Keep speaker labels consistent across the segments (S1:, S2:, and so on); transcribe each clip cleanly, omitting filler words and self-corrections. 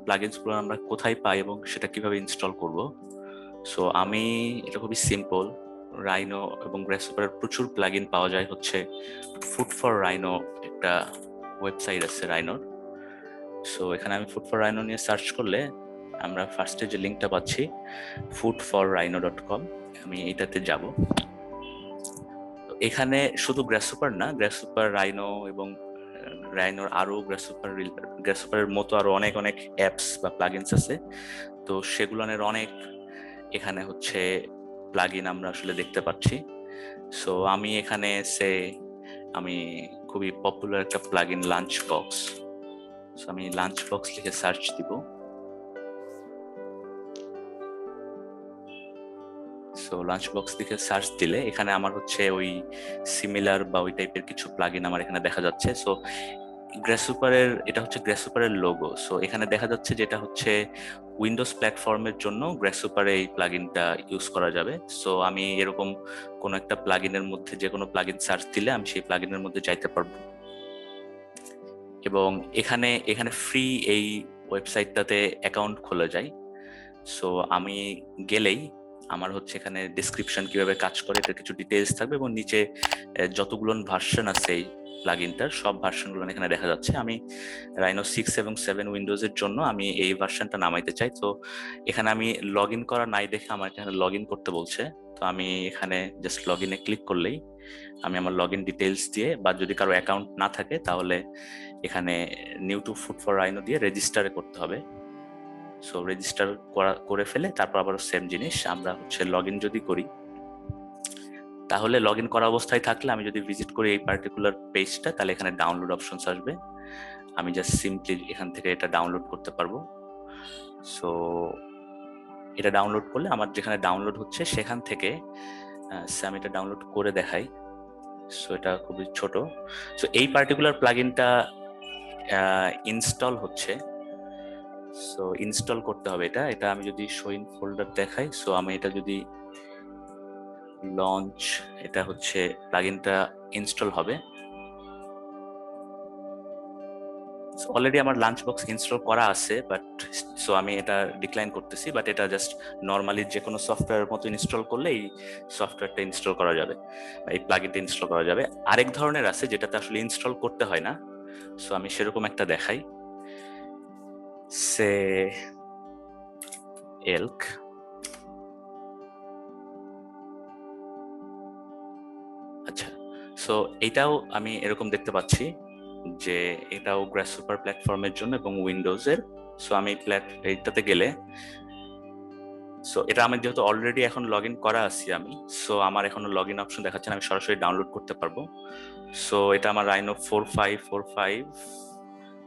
S1: প্লাগইনসগুলো আমরা কোথায় পাই এবং সেটা কিভাবে ইনস্টল করব। সো আমি এটা খুবই সিম্পল, রাইনো এবং গ্রাসহপারের প্রচুর প্লাগইন পাওয়া যায় হচ্ছে ফুড ফর রাইনো একটা ওয়েবসাইট আছে রাইনোর। সো এখানে আমি ফুড ফর রাইনো নিয়ে সার্চ করলে আমরা ফার্স্টে যে লিঙ্কটা পাচ্ছি foodforrhino.com, আমি এটাতে যাব। এখানে শুধু গ্রাসহপার না, গ্রাসহপার, রাইনো এবং রাইনোর আরো গ্রাসহপারের মতো আরো অনেক অনেক অ্যাপস বা প্লাগইনস আছে। তো সেগুলোর অনেক এখানে হচ্ছে প্লাগইন আমরা আসলে দেখতে পাচ্ছি। সো আমি এখানে আমি খুবই পপুলার একটা প্লাগইন লাঞ্চ বক্স, সো আমি লাঞ্চ বক্স লিখে সার্চ দিব। সো লাঞ্চ বক্স লিখে সার্চ দিলে এখানে আমার হচ্ছে ওই সিমিলার বা ওই টাইপের কিছু প্লাগইন আমার এখানে দেখা যাচ্ছে। সো গ্রাসহপারের, এটা হচ্ছে গ্রাসহপারের লোগো। সো এখানে দেখা যাচ্ছে যেটা হচ্ছে উইন্ডোজ প্ল্যাটফর্মের জন্য গ্রাসহপারে এই প্লাগইনটা ইউজ করা যাবে। সো আমি এরকম কোন একটা প্লাগইনের মধ্যে যে কোনো প্লাগইন সার্চ দিলে আমি সেই প্লাগইনের মধ্যে যাইতে পারবো। এবং এখানে এখানে ফ্রি এই ওয়েবসাইটটাতে অ্যাকাউন্ট খোলা যায়। সো আমি গেলেই আমার হচ্ছে এখানে ডেসক্রিপশন কিভাবে কাজ করে এটার কিছু ডিটেইলস থাকবে এবং নিচে যতগুলো ভার্সন আছে এই প্লাগইনটার সব ভার্সনগুলো এখানে দেখা যাচ্ছে। আমি রাইনো 6 এবং 7 উইন্ডোজের জন্য আমি এই ভার্সনটা নামাইতে চাই। তো এখানে আমি লগ ইন করা নাই দেখে আমার এখানে লগ ইন করতে বলছে। তো আমি এখানে জাস্ট লগ ইনে ক্লিক করলেই আমি আমার লগ ইন ডিটেইলস দিয়ে, বা যদি কারো অ্যাকাউন্ট না থাকে তাহলে এখানে new to food for Rhino দিয়ে রেজিস্টারে করতে হবে। সো রেজিস্টার করে ফেলে তারপর আবার সেম জিনিস আমরা হচ্ছে লগ ইন যদি করি, তাহলে লগ ইন করা অবস্থায় থাকলে আমি যদি ভিজিট করি এই পার্টিকুলার পেজটা, তাহলে এখানে ডাউনলোড অপশনস আসবে। আমি জাস্ট সিম্পলি এখান থেকে এটা ডাউনলোড করতে পারবো। সো এটা ডাউনলোড করলে আমার যেখানে ডাউনলোড হচ্ছে সেখান থেকে আমি এটা ডাউনলোড করে দেখাই। সো এটা খুবই ছোট। সো এই পার্টিকুলার প্লাগইনটা ইনস্টল হচ্ছে। সো ইনস্টল করতে হবে এটা। এটা আমি যদি শো ইন ফোল্ডার দেখাই, সো আমি এটা যদি লঞ্চ, এটা হচ্ছে প্লাগইনটা ইনস্টল হবে। অলরেডি আমার লাঞ্চ বক্স ইনস্টল করা আছে, বাট সো আমি এটা ডিক্লাইন করতেছি। বাট এটা জাস্ট নর্মালি যে কোনো সফটওয়্যারের মতো ইনস্টল করলে এই সফটওয়্যারটা ইনস্টল করা যাবে, এই প্লাগইনটা ইনস্টল করা যাবে। আরেক ধরনের আছে যেটাতে আসলে ইনস্টল করতে হয় না। সো আমি সেরকম একটা দেখাই, সে এলক। আচ্ছা, সো এটাও আমি এরকম দেখতে পাচ্ছি যে এটাও গ্রাসহপার প্ল্যাটফর্মের জন্য এবং উইন্ডোজের। সো আমি এইটাতে গেলে, সো এটা আমি যেহেতু অলরেডি এখন লগ ইন করা আছি আমি, সো আমার এখনো লগ ইন অপশন দেখাচ্ছে না, আমি সরাসরি ডাউনলোড করতে পারবো। সো এটা আমার Rhino 4.5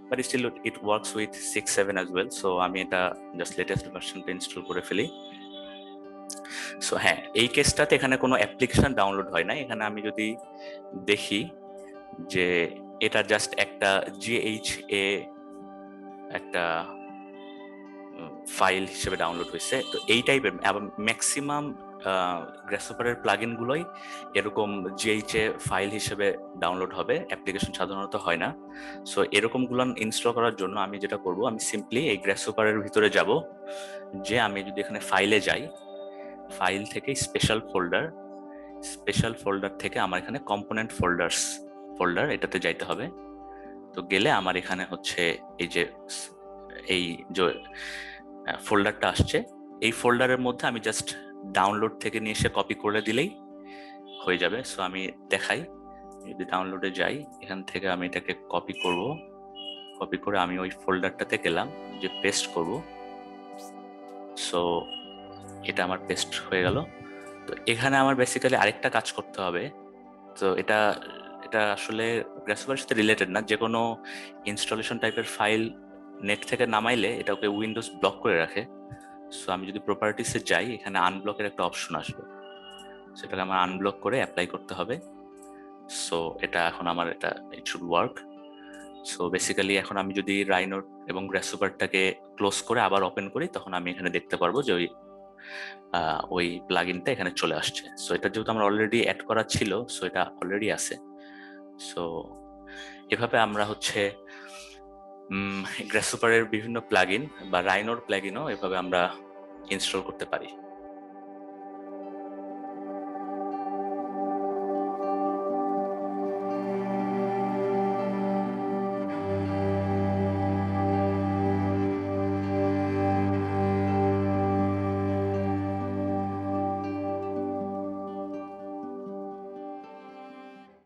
S1: but still it works with 6.7 as well. So আমি এটা জাস্ট লেটেস্ট ভার্সনটা ইনস্টল করে ফেলি। সো হ্যাঁ, এই কেসটাতে এখানে কোনো অ্যাপ্লিকেশন ডাউনলোড হয় না। এখানে আমি যদি দেখি যে এটা জাস্ট একটা জিএইচএ একটা ফাইল হিসেবে ডাউনলোড হয়েছে। তো এই টাইপের ম্যাক্সিমাম গ্রাসহপারের প্লাগইন গুলোই এরকম জিএইচএ ফাইল হিসেবে ডাউনলোড হবে, অ্যাপ্লিকেশন সাধারণত হয় না। সো এরকম গুলো ইনস্টল করার জন্য আমি যেটা করব, আমি সিম্পলি এই গ্রাসহপারের ভিতরে যাব, যে আমি যদি এখানে ফাইলে যাই, ফাইল থেকে স্পেশাল ফোল্ডার থেকে আমার এখানে কম্পোনেন্ট ফোল্ডার এটাতে যাইতে হবে। তো গেলে আমার এখানে হচ্ছে এই যে ফোল্ডারটা আসছে, এই ফোল্ডারের মধ্যে আমি জাস্ট ডাউনলোড থেকে নিয়ে এসে কপি করে দিলেই হয়ে যাবে। সো আমি দেখাই, যদি ডাউনলোডে যাই, এখান থেকে আমি এটাকে কপি করে আমি ওই ফোল্ডারটাতে গেলাম, যে পেস্ট করব। সো এটা আমার পেস্ট হয়ে গেল। তো এখানে আমার বেসিক্যালি আরেকটা কাজ করতে হবে। তো এটা আসলে গ্রাসহপারের সাথে রিলেটেড না, যে কোনো ইনস্টলেশন টাইপের ফাইল নেট থেকে নামাইলে এটা ওকে উইন্ডোজ ব্লক করে রাখে। সো আমি যদি প্রপার্টিসে যাই, এখানে আনব্লকের একটা অপশন আসবে, সেটাকে আমার আনব্লক করে অ্যাপ্লাই করতে হবে। সো এটা এখন আমার it should work. So basically এখন আমি যদি রাইনো এবং গ্রাসহপারটাকে ক্লোজ করে আবার ওপেন করি, তখন আমি এখানে দেখতে পারবো যে ওই প্লাগইনটা এখানে চলে আসছে। সো এটা যেহেতু আমার অলরেডি অ্যাড করা ছিল, সো এটা অলরেডি আছে। সো এভাবে আমরা হচ্ছে গ্রাসহপারের বিভিন্ন প্লাগইন বা রাইনোর প্লাগইনও এভাবে আমরা ইনস্টল করতে পারি।